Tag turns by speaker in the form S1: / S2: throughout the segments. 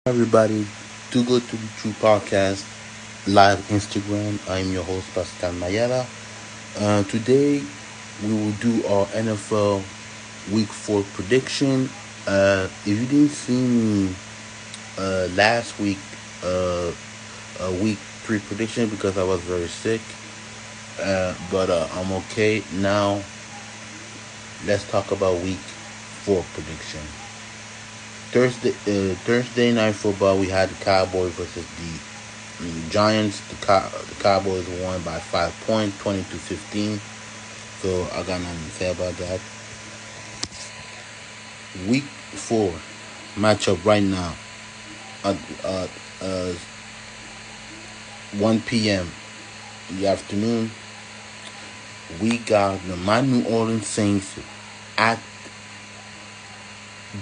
S1: Everybody, do go to the True Podcast live Instagram. I'm your host, Pascal Mayala. Today, we will do our NFL Week 4 prediction. If you didn't see me last week, uh, Week 3 prediction because I was very sick, but I'm okay. Now, let's talk about Week 4 prediction. Thursday night football, we had the Cowboys versus the Giants. The Cowboys won by 5 points, 20-15. So I got nothing to say about that. Week 4 matchup right now at 1 p.m. in the afternoon. We got the my New Orleans Saints at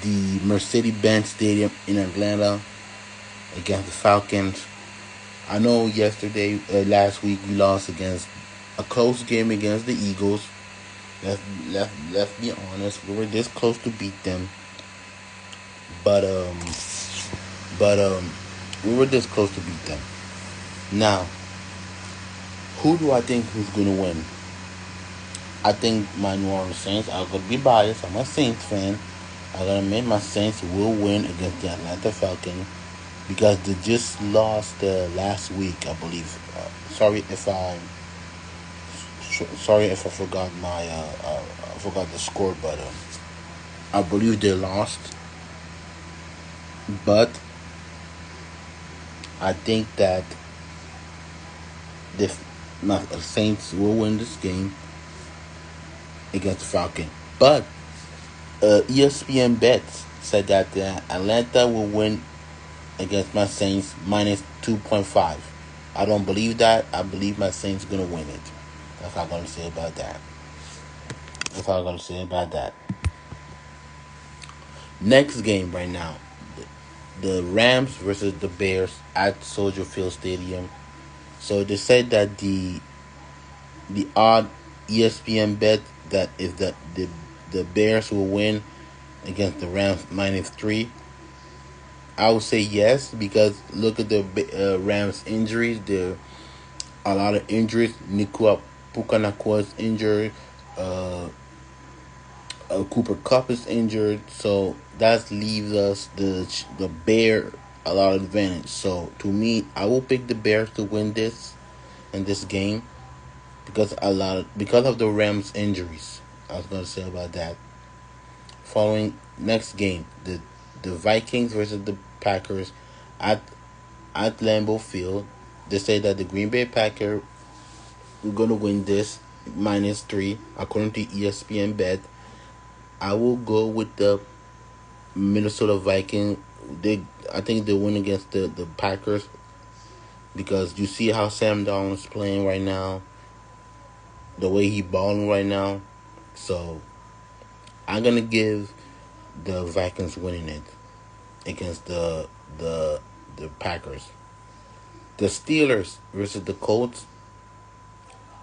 S1: the Mercedes-Benz Stadium in Atlanta against the Falcons. I know last week, we lost against a close game against the Eagles. Let's be honest, we were this close to beat them, but we were this close to beat them. Now, who do I think who's gonna win? I think my New Orleans Saints. I'm gonna be biased. I'm a Saints fan. I'm gonna make my Saints will win against the Atlanta Falcons because they just lost last week, I believe. Sorry if I forgot I forgot the score, but I believe they lost. But I think that the Saints will win this game against the Falcon. But ESPN bets said that Atlanta will win against my Saints minus 2.5. I don't believe that. I believe my Saints gonna win it. That's all I'm gonna say about that. That's all I'm gonna say about that. Next game right now, the Rams versus the Bears at Soldier Field Stadium. So they said that the odd ESPN bet that if the Bears will win against the Rams minus 3. I would say yes because look at the Rams injuries. There are a lot of injuries. Nikua Pukanakua is injured. Uh, Cooper Cup is injured, so that leaves us the Bear a lot of advantage. So to me, I will pick the Bears to win this in this game because of the Rams injuries. I was gonna say about that. Following next game, the Vikings versus the Packers at at Lambeau Field. They say that the Green Bay Packers are gonna win this minus 3 according to ESPN bet. I will go with the Minnesota Vikings. I think they win against the Packers because you see how Sam Darnold is playing right now, the way he balling right now. So I'm gonna give the Vikings winning it against the Packers. The Steelers versus the Colts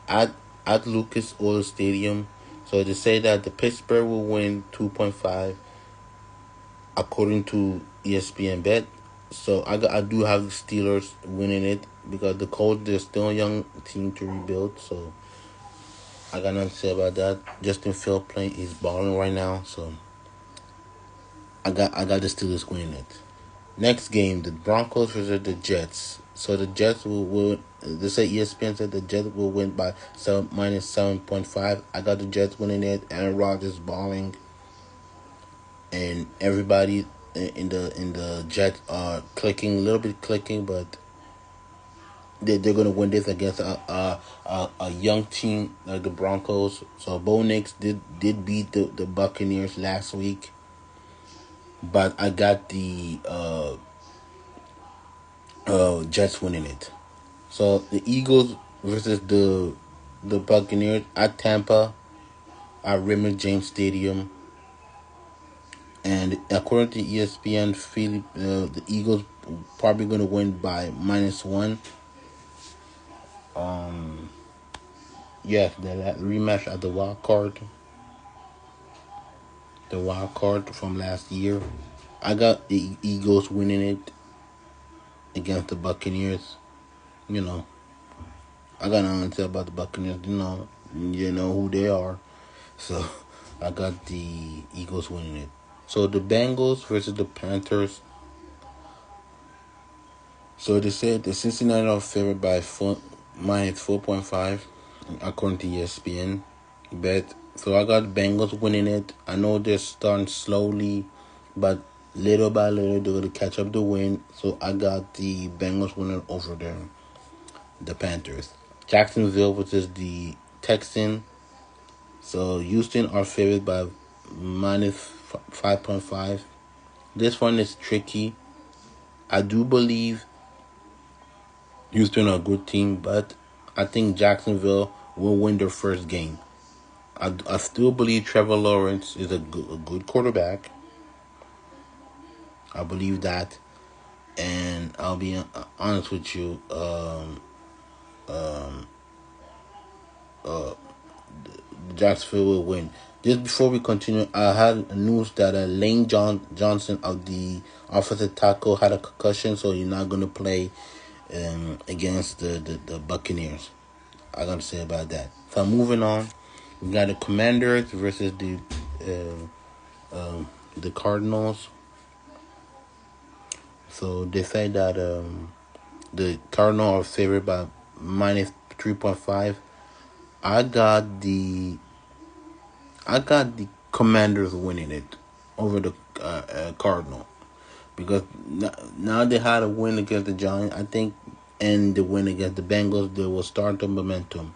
S1: at at Lucas Oil Stadium. So they say that the Pittsburgh will win 2.5 according to ESPN bet. So I do have the Steelers winning it because the Colts they're still a young team to rebuild. So I got nothing to say about that. Justin Field playing is balling right now. So I got the Steelers winning it. Next game, the Broncos versus the Jets. So the Jets will they say ESPN said the Jets will win by minus 7.5. I got the Jets winning it. Aaron Rodgers balling, and everybody in the Jets are clicking a little bit clicking, but they're gonna win this against a young team like the Broncos. So Bo Nix did beat the Buccaneers last week, but I got the Jets winning it. So the Eagles versus the Buccaneers at Tampa at Raymond James Stadium. And according to ESPN, the Eagles probably going to win by minus 1. Yes, that rematch at the wild card from last year. I got the Eagles winning it against the Buccaneers. You know, I got nothing to say about the Buccaneers. You know who they are. So I got the Eagles winning it. So the Bengals versus the Panthers. So they said the Cincinnati are favored by minus 4.5 according to ESPN. Bet. So I got Bengals winning it. I know they're starting slowly, but little by little they're gonna catch up the win. So I got the Bengals winning over the Panthers. Jacksonville versus the Texans. So Houston are favored by minus 5.5. This one is tricky. I do believe Houston are a good team, but I think Jacksonville will win their first game. I still believe Trevor Lawrence is a good quarterback. I believe that, and I'll be honest with you. Jacksonville will win. Just before we continue, I had news that Lane Johnson of the offensive tackle had a concussion, so he's not going to play against the Buccaneers. I got to say about that. So moving on, we got the Commanders versus the Cardinals. So they say that the Cardinals are favored by minus 3.5. I got the Commanders winning it over the Cardinal because now they had a win against the Giants. I think, and the win against the Bengals, they will start the momentum.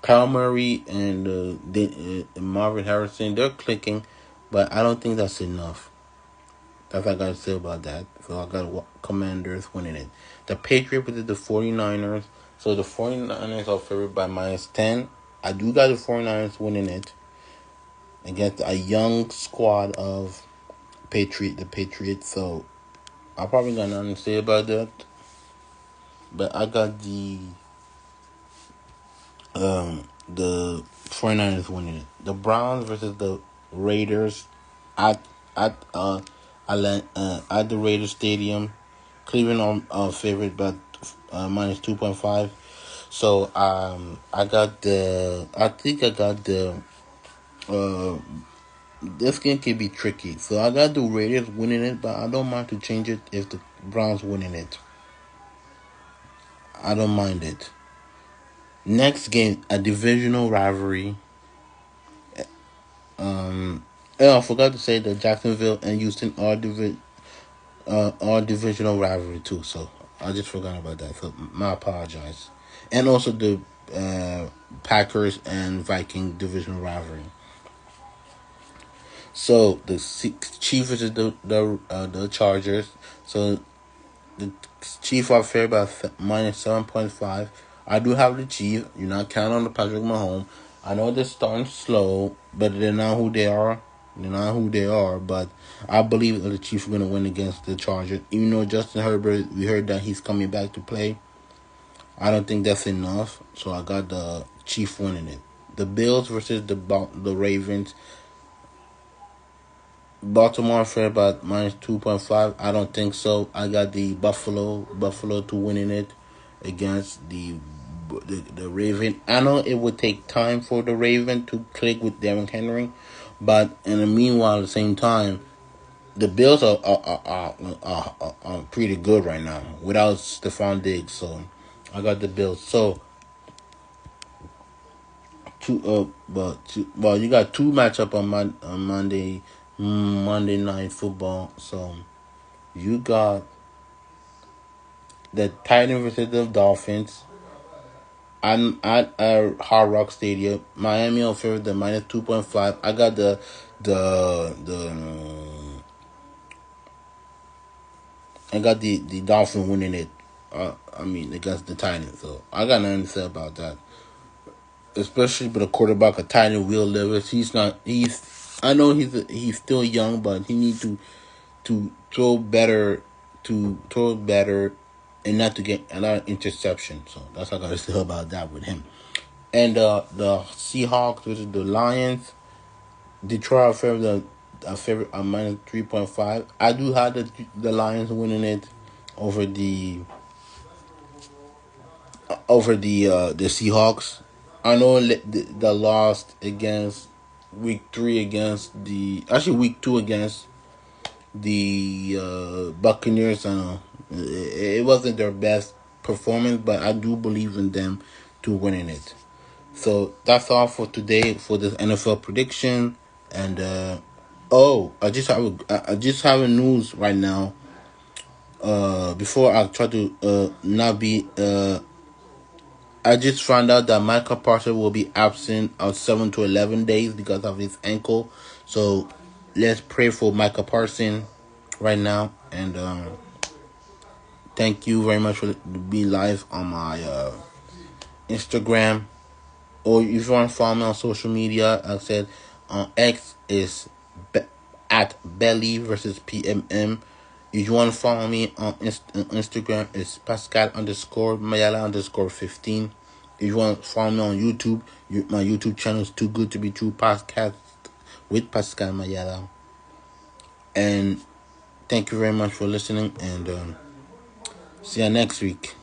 S1: Kyle Murray and Marvin Harrison, they're clicking, but I don't think that's enough. That's what I got to say about that. So I got Commanders winning it. The Patriots with the 49ers. So the 49ers are favored by minus 10. I do got the 49ers winning it against a young squad of the Patriots. So I probably got nothing to say about that. But I got the 49ers winning it. The Browns versus the Raiders at at uh at the Raiders Stadium. Cleveland are favored by minus 2.5. So I think I got the uh this game can be tricky. So I got the Raiders winning it, but I don't mind to change it if the Browns winning it. I don't mind it. Next game, a divisional rivalry. I forgot to say that Jacksonville and Houston are divisional rivalry too. So I just forgot about that. So my apologize. And also the Packers and Viking divisional rivalry. So the Chiefs is the Chargers. So the Chiefs are favored by minus 7.5. I do have the Chiefs. You're not counting on the Patrick Mahomes. I know they're starting slow, but they're not who they are. They're not who they are, but I believe that the Chiefs are going to win against the Chargers. Even though Justin Herbert, we heard that he's coming back to play. I don't think that's enough, so I got the Chiefs winning it. The Bills versus the Ravens. Baltimore fair about minus 2.5. I don't think so. I got the Buffalo to winning it against the Raven. I know it would take time for the Raven to click with Derrick Henry, but in the meanwhile, at the same time, the Bills are pretty good right now without Stephon Diggs. So I got the Bills. So well, you got two matchup on Monday Night Football. So you got the Titans versus the Dolphins. I'm at Hard Rock Stadium. Miami on favor the minus 2.5. I got the Dolphins winning it. Against the Titans. So I got nothing to say about that. Especially with a quarterback, a Titan Will Levis. He's not. I know he's still young, but he needs to throw better, and not to get a lot of interception. So that's what I gotta say about that with him. And the Seahawks versus the Lions. Detroit are favorite minus 3.5. I do have the Lions winning it over the Seahawks. I know the lost against week 3 against the actually week 2 against the Buccaneers. I know it wasn't their best performance, but I do believe in them to winning it. So that's all for today for this NFL prediction. And I just have a news right now. Before I try to not be I just found out that Michael Parsons will be absent on 7 to 11 days because of his ankle. So let's pray for Michael Parsons right now. And thank you very much for being live on my Instagram. Or if you want to follow me on social media, like I said on X is at Belly versus PMM. If you want to follow me on Instagram, it's Pascal underscore Mayala underscore 15. If you want to follow me on YouTube, my YouTube channel is Too Good to Be True Podcast with Pascal Mayala. And thank you very much for listening, and see you next week.